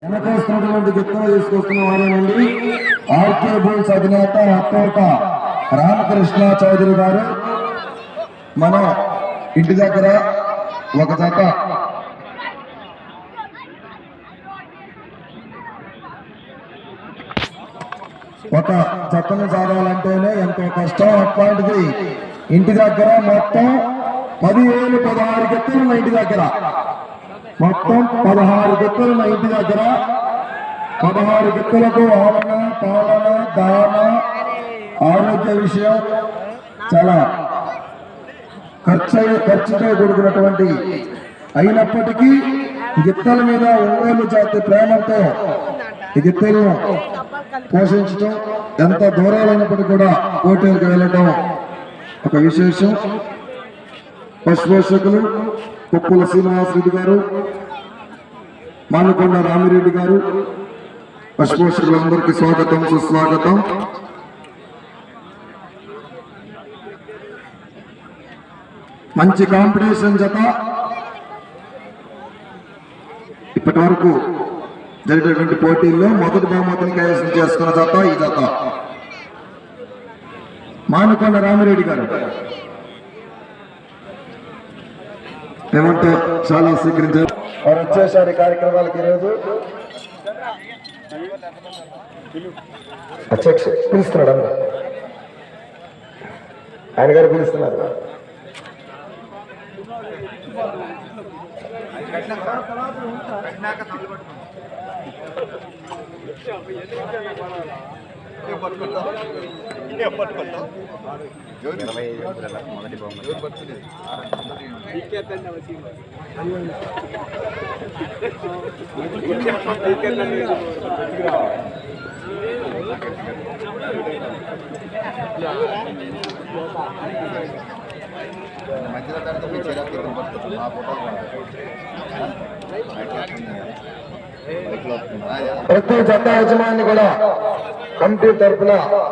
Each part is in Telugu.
వెనకొస్తున్నటువంటి గిత్తలు తీసుకొస్తున్న వారేనండి ఆర్కే బుల్స్ అధినేత అత్తోట రామకృష్ణ చౌదరి గారు మన ఇంటి దగ్గర ఒక జత ఒక జతను సాగాలంటేనే ఎంతో కష్టం. అట్లాంటిది ఇంటి దగ్గర మొత్తం 16 గిత్తలు ఉన్న ఇంటి దగ్గర మొత్తం 16 గిత్తలు ఉన్న ఇంటి దగ్గర 16 గిత్తలకు ఆలన పాలన దాన ఆరోగ్య విషయం చాలా ఖర్చుతో కూడుకున్నటువంటి అయినప్పటికీ గిత్తల మీద ఒంగోలు జాతి ప్రేమతో ఈ గిత్తలను పోషించడం ఎంత దూరాలైనప్పటికీ కూడా పోటీలకు వెళ్ళడం ఒక విశేషం. పశుపోషకులు కుప్పల శ్రీనివాసరెడ్డి గారు, మానుకొండ రామిరెడ్డి గారు, పశుపోషకులందరికీ స్వాగతం సుస్వాగతం. మంచి కాంపిటీషన్ జత ఇప్పటి వరకు జరిగినటువంటి పోటీల్లో మొదటి బహుమతిని కైవసం చేసుకున్న జత ఈ జత. మానుకొండ రామిరెడ్డి గారు ఏమంటే చాలా స్వీకరించారు. వారు వచ్చేసారి కార్యక్రమాలకి ఈరోజు అధ్యక్ష పిలుస్తున్నాడు అన్న ఆయన గారు పిలుస్తున్నారు. ప్రతి జత యజమాని కూడా కమిటీ తరఫున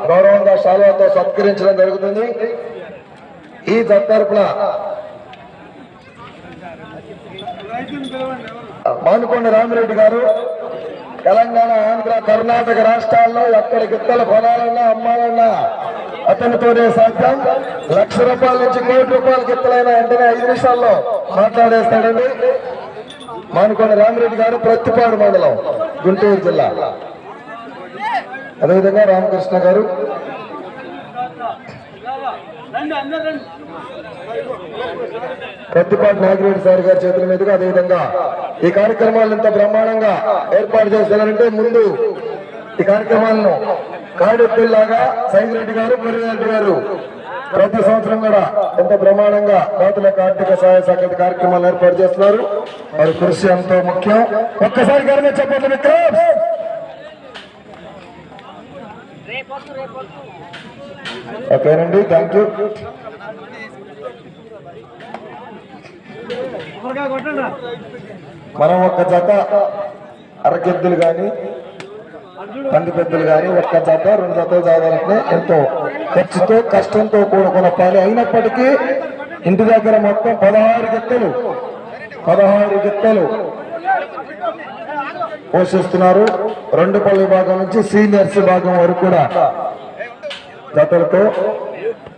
గౌరవంగా శాలువాతో సత్కరించడం జరుగుతుంది. ఈ జత తరఫున మానుకొండ రామిరెడ్డి గారు తెలంగాణ, ఆంధ్ర, కర్ణాటక రాష్ట్రాల్లో ఎక్కడ గిత్తలు కొనాలన్నా అమ్మాలన్నా అతనితోనే సాధ్యం. ₹1,00,000 నుంచి ₹1,00,00,000 గిత్తలైన వెంటనే 5 నిమిషాల్లో మాట్లాడేస్తాడండి. మానుకొండ రామిరెడ్డి గారు, ప్రత్తిపాడు మండలం, గుంటూరు జిల్లా. అదేవిధంగా రామకృష్ణ గారు, ప్రత్తిపాటి నాగిరెడ్డి సార్ గారి చేతుల మీదుగా. అదేవిధంగా ఈ కార్యక్రమాలను ఇంత బ్రహ్మాండంగా ఏర్పాటు చేస్తారంటే ముందు ఈ కార్యక్రమాలను కాడెత్తుల్లాగా సైదిరెడ్డి గారు, మురిరెడ్డి గారు ప్రతి సంవత్సరం కూడా ఎంత బ్రహ్మాండంగా రైతులకు ఆర్థిక సహాయ సహకార కార్యక్రమాలు ఏర్పాటు చేస్తున్నారు. వారి కృషి ఎంతో ముఖ్యం. ఒక్కసారి గారిని చెప్పండి విక్రమ్. ఓకేనండి, థ్యాంక్ యూ. మనం ఒక జత అరకెద్దులు కానీ పంది పెద్దలు కానీ ఒక్క జత 2 జతలు చదవాలంటే ఎంతో ఖర్చుతో కష్టంతో కూడుకున్న పని. అయినప్పటికీ ఇంటి దగ్గర మొత్తం 16 గిత్తలు పోషిస్తున్నారు. 2 పళ్ళ విభాగం నుంచి సీనియర్స్ విభాగం వరకు కూడా జతలతో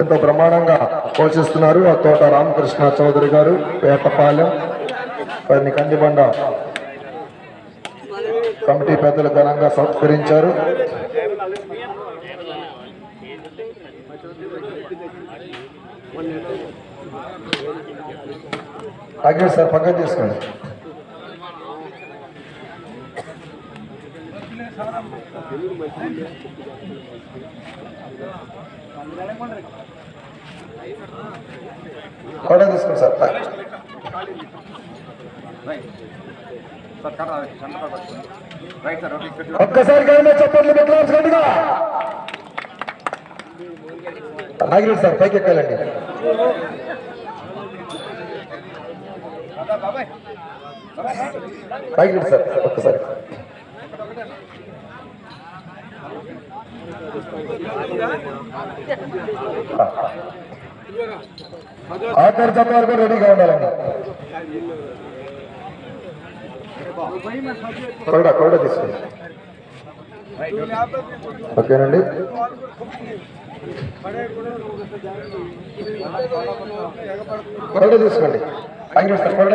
ఎంతో బ్రహ్మాండంగా పోషిస్తున్నారు. ఆ తోట రామకృష్ణ చౌదరి గారు, పేటపాలెం, వారిని కందిబండ కమిటీ పెద్దలు ఘనంగా సత్కరించారు. అగ్ని సార్ పక్కన తీసుకోండి. కూడా తీసుకోండి సార్. ఒక్కసారి చెప్పండి గట్టిగా. నాగిరెడ్డి సార్ పైకి ఎక్కాలండి. నాగిరెడ్డి సార్ ఒక్కసారి. ఆఖరి జత వరకు రెడీగా ఉండాలండి. కొరడ తీసుకోండి. ఓకేనండి. కొరడ తీసుకోండి. కొరడ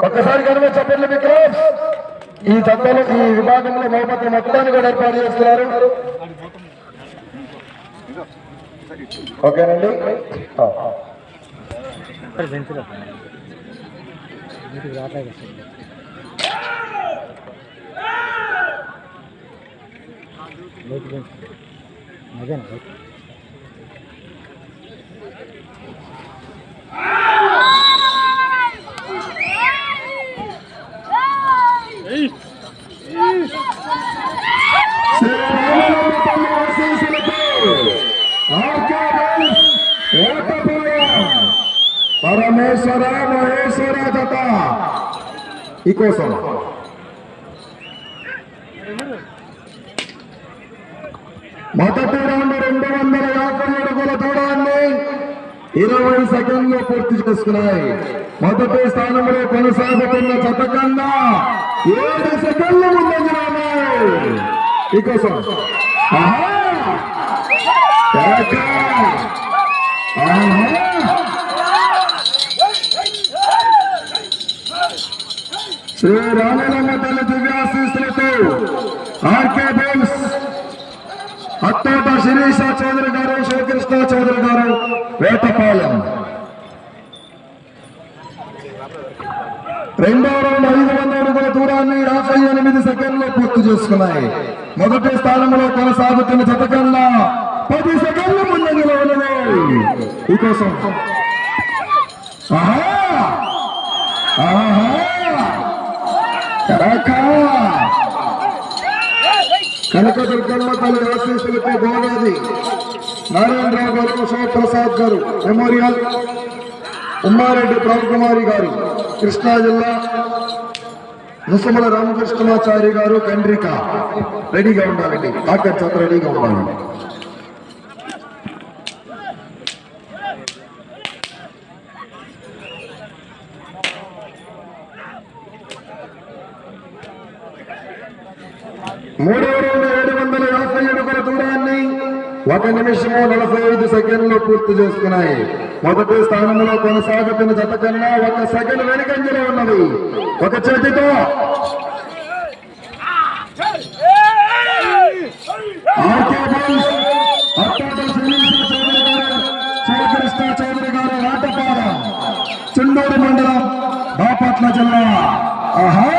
ఒక్కసారి కనుక చెప్పండి విక్రమ్. ఈ జతలో ఈ విభాగంలో మహమ్మద్ మొత్తాన్ని కూడా ఏర్పాటు చేస్తున్నారు. ఓకేనండి. పరమేశ్వర మహేశ్వర జత ఈ కోసం మొదటి రౌండ్ 250 అడుగుల దూరాన్ని 20 సెకండ్లు పూర్తి చేసుకున్నాయి. మొదటి స్థానంలో కొనసాగుతున్న జత కన్నా 7 సెకండ్లు ముందంజలో ఈ కోసం శ్రీ రామలమ్మ తల్లి దివ్యాశీస్సులతో ఆర్కే బోల్స్ అత్తోట శిరీష చౌదరి గారు, శివకృష్ణ చౌదరి గారు, వేటపాలెం. రెండవ రౌండ్ 500 అడుగుల దూరాన్ని 58 సెకండ్లు పూర్తి చేసుకున్నాయి. మొదటి స్థానంలో కొనసాగుతున్న జత కన్నా 10 సెకండ్లు ముందంజలో ఉన్నది ఈ కోసం కనకదుర్గమ్మ తల్లి ఆశీస్సులతో గోదాది నారాయణరావు గారు, శివప్రసాద్ గారు మెమోరియల్, ఉమ్మారెడ్డి బ్రహ్మకుమారి గారు కృష్ణా జిల్లా, ముసమల రామకృష్ణమాచారి గారు కండ్రిక రెడీగా ఉండాలండి. డాక్టర్ చేత రెడీగా ఉండాలి. మూడవ రౌండ్ 750 అడుగుల దూరాన్ని 1 నిమిషము 45 సెకండ్లు పూర్తి చేసుకున్నాయి. మొదటి స్థానంలో కొనసాగుతున్న జత కన్నా 1 సెకండ్ వెనుకంజలో ఉన్నది. ఒక చేతితో శివకృష్ణ చౌదరి గారు, రాటపాలెం, చుండూరు మండలం, బాపట్ల జిల్లా. ఆహా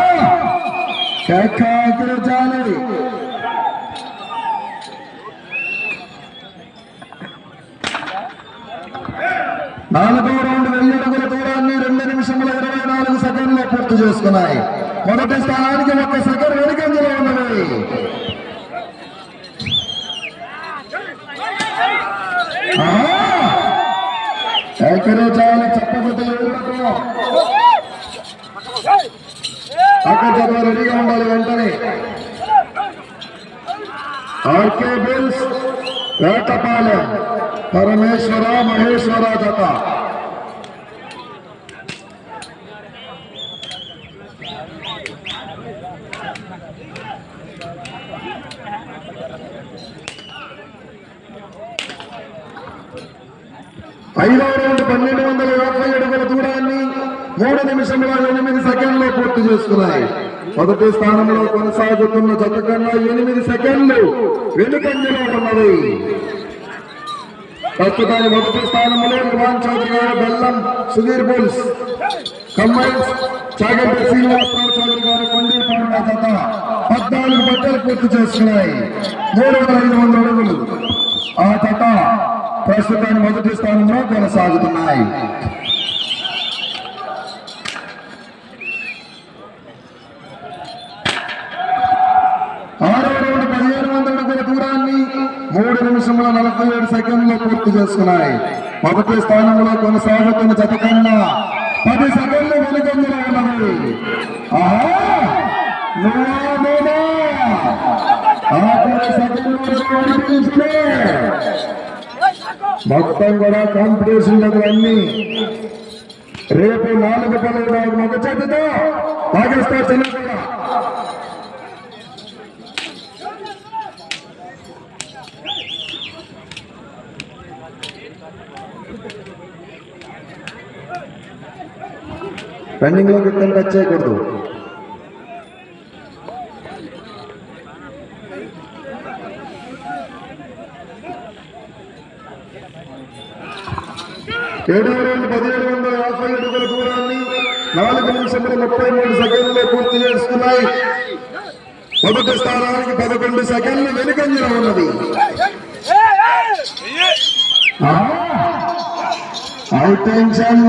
జాలి నాలుగో రౌండ్ 1000 అడుగుల దూరాన్ని 2 నిమిషముల 24 సెకండ్లు పూర్తి చేసుకున్నాయి. మొదటి స్థానానికి 1 సెకండ్ వెనుకంజలో ఉన్నది. చాలు చెప్పబట్టే అక్కడ చదువు రెడీగా ఉండాలి. వెంటనే ఆర్కే బిల్స్ వేటపాలెం పరమేశ్వర మహేశ్వర జత. ఐదవ రౌండ్ 1250 అడుగుల దూరాన్ని 3 నిమిషముల 8 సెకండ్లు పూర్తి చేసుకున్నాయి. మొదటి స్థానంలో కొనసాగుతున్న జత కన్నా 8 సెకండ్లు వెనుకంజలో ఉన్నది. ప్రస్తుతాన్ని మొదటి స్థానంలో నిర్మాణ్ చౌదరి గారు, బెల్లం సుధీర్ బుల్స్ కంబైన్స్, చాగంటి శ్రీనివాసరావు చౌదరి గారు, కొండీపాండ జత 14 బట్టలు పూర్తి చేసుకున్నాయి. 3500 అడుగులు ఆ జత ప్రస్తుతాన్ని మొదటి స్థానంలో కొనసాగుతున్నాయి. ఆరవ రౌండ్ 1500 అడుగుల దూరాన్ని 3 నిమిషముల 47 సెకండ్లు పూర్తి చేసుకున్నాయి. మొదటి స్థానంలో కొనసాగుతున్న జత కన్నా 10 సెకండ్లు వెనుకంజలో ఉన్నది. మొత్తం కూడా కాంపిటీషన్ అన్ని రేపు 4 పనులు ఒక చేతితో లాగేస్తారు చిన్న రన్నింగ్ లో గిట్టని టచ్ చేయకూడదు. ఏడవ రౌండ్ 1750 అడుగుల దూరాన్ని 4 నిమిషముల 33 సెకండ్లలో పూర్తి చేసుకున్నాయి. మొదటి స్థానానికి 11 సెకండ్లు వెనుకంజలో ఉన్నది. టెన్షన్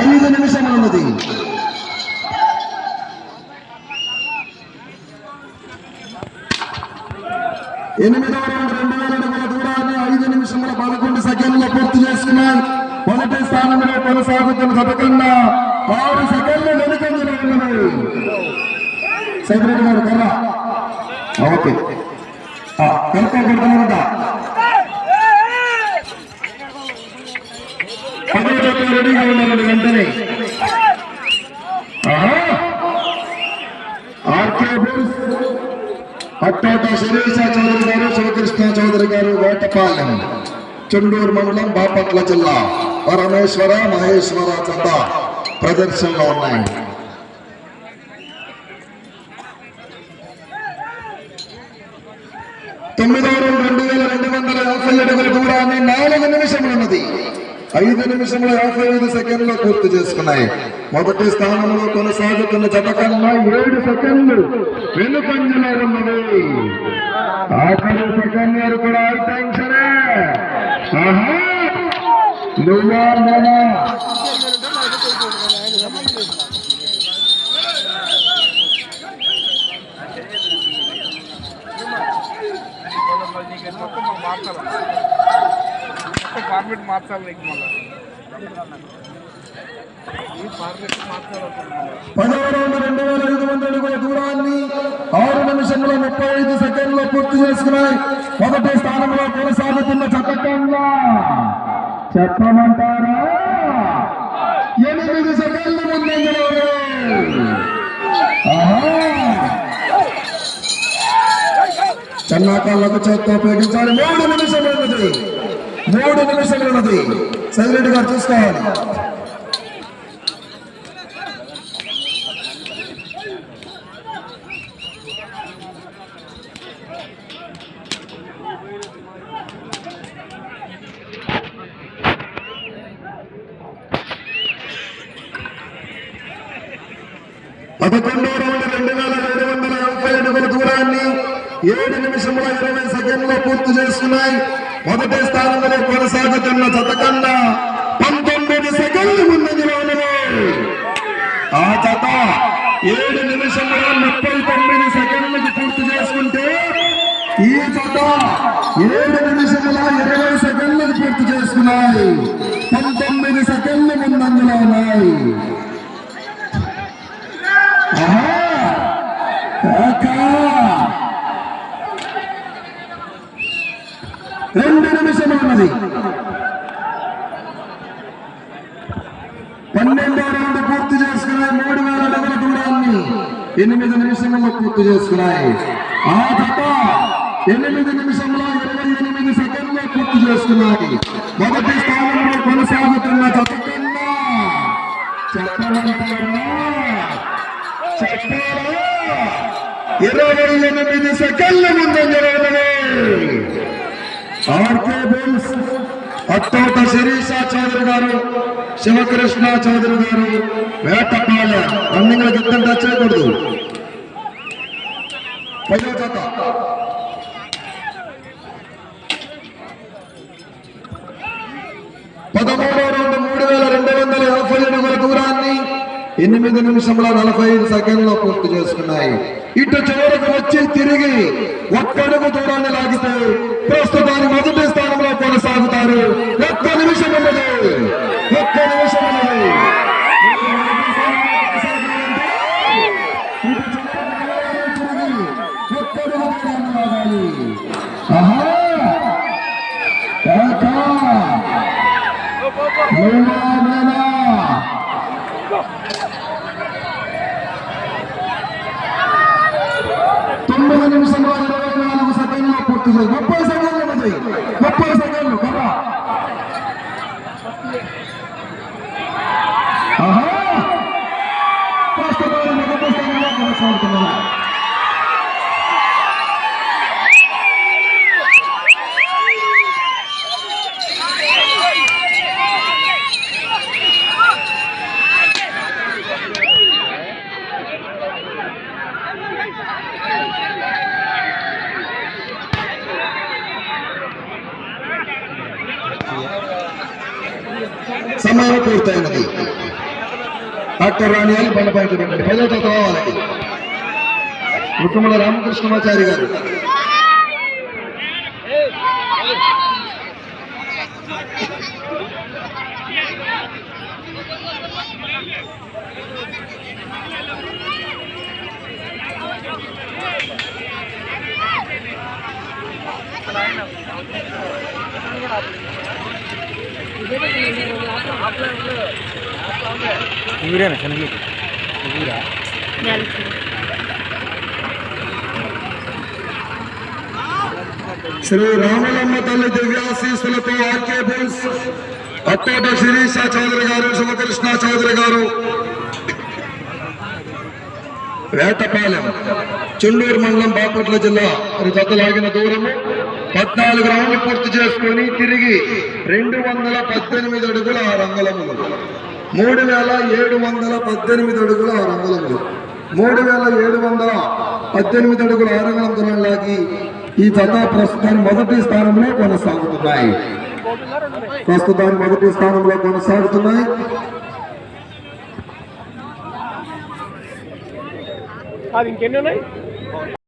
5 నిమిషములు ఉన్నది. 8వ రౌండ్ 2000 అడుగుల దూరాన్ని 5 నిమిషముల 11 సెకండ్లు పూర్తి చేసుకున్నాయి. మొదటి స్థానంలో కొనసాగుతున్న పథకంగా 6 సెకండ్లు వెనుకంజలో ఉన్నది. సైకిరెడ్డి గారు కర్ర ఓకే కరెక్ట్ కొడుతున్నారంట. 10వ జత రెడీగా ఉన్నారండి. వెంటనే ఆర్కే బుల్స్ అట్టోట శిరీష చౌదరి గారు, శివకృష్ణ చౌదరి గారు, వేటపాలెం, చుండూరు మండలం, బాపట్ల జిల్లా. పరమేశ్వర మహేశ్వర చెంత ప్రదర్శనలో ఉన్నాయి. 9వ రౌండ్ 2250 అడుగుల దూరాన్ని 4 నిమిషములు ఉన్నది. 5 నిమిషముల 55 సెకండ్లు పూర్తి చేసుకున్నాయి. మొదటి స్థానంలో కొనసాగుతున్న జత కన్నా 7 సెకండ్లు వెనుకంజలో ఉన్నది. ఆఖరి సెకండ్ కూడా టెన్షనే. నువ్వా ఫార్మేట్ మార్చాలి. 10వ రౌండ్ 2500 అడుగుల దూరాన్ని 6 నిమిషముల 35 సెకండ్లు పూర్తి చేసుకున్నాయి. మొదటి స్థానంలో కొనసాగుతున్న చట్టంగా చెప్పమంటారా 8 సెకండ్లు ముందంజలో. చెన్నాకాళ్ళకు చేత్తో ఉపయోగించాలి. 3 నిమిషములు ఉన్నది. 3 నిమిషములు ఉన్నది. సైరెడ్డి గారు చూసుకోవాలి. పదకొండవ రౌండ్ 2250 అడుగుల దూరాన్ని 7 నిమిషముల 20 సెకండ్లు పూర్తి చేసుకున్నాయి. మొదటి స్థానంలో కొనసాగుతున్న జత కన్నా 19 సెకండ్లు ముందంజలో ఉన్నది. ఆ జత 7 నిమిషముల 39 సెకండ్లకు పూర్తి చేసుకుంటే ఈ జత 7 నిమిషముల 20 సెకండ్లకు పూర్తి చేసుకున్నాయి. 19 సెకండ్లు ముందంజలో ఉన్నాయి. 2 నిమిషములు ఉన్నది. 12వ రౌండ్ పూర్తి చేసుకున్నాయి. 3000 అడుగుల దూరాన్ని 8 నిమిషముల్లో పూర్తి చేసుకున్నాయి. ఆ జత 8 నిమిషముల 28 సెకండ్లు పూర్తి చేసుకున్నాయి. మొదటి స్థానంలో కొనసాగుతున్న జత కన్నా చెప్పమంటారా 28 సెకండ్ల ముందంజలో ఉన్నది. ఆర్కే బుల్స్ అట్టోట శిరీష చౌదరి గారు, శివకృష్ణ చౌదరి గారు, వేటపాలెం. రన్నింగ్ లో గిట్టని టచ్ చేయకూడదు. 10వ జత 13వ రౌండ్ 3250 అడుగుల దూరాన్ని 8 నిమిషముల 45 సెకండ్లో పూర్తి చేసుకున్నాయి. ఇటు చివరకు వచ్చి తిరిగి ఒక్కడుగు దూరాన్ని లాగితే ప్రస్తుతాన్ని మొదటి స్థానంలో కొనసాగుతారు. 1 నిమిషం ఉన్నది. 1 నిమిషం ఉన్నది. ఒక్కడుగు దూరాన్ని లాగాలి. మీనా. 9 నిమిషాల 24 సెకండ్లు పూర్తి చేసి 30 సెకండ్లు ఉన్నాయి. 30 సెకండ్లు కదా. ఆహా ప్రస్తుతం మొదటి స్థానంలో కొనసాగుతున్నారు. సమయం పూర్తయినది. డాక్టర్ రాణియాలు బండపైన పెట్టండి. 10వ తరగతి కావాలండి. ముఖ్యమంత్రి రామకృష్ణమాచారి గారు. శ్రీ రామలమ్మ తల్లి దివ్యాశీస్సులతో ఆర్కే బుల్స్ అత్తోట శిరీష చౌదరి గారు, శివకృష్ణ చౌదరి గారు, వేటపాలెం, చెన్నూరు మండలం, బాపట్ల జిల్లా జతలాగిన దూరము 14 రౌండ్లు పూర్తి చేసుకుని తిరిగి 218 అడుగుల 6 అంగుళములు, 3718 అడుగుల 6 అంగుళములు, 3718 అడుగుల 6 అంగుళం దూరం లాగి ఈ జత ప్రస్తుతాన్ని మొదటి స్థానంలో కొనసాగుతున్నాయి. అది ఇంకెన్ని ఉన్నాయి?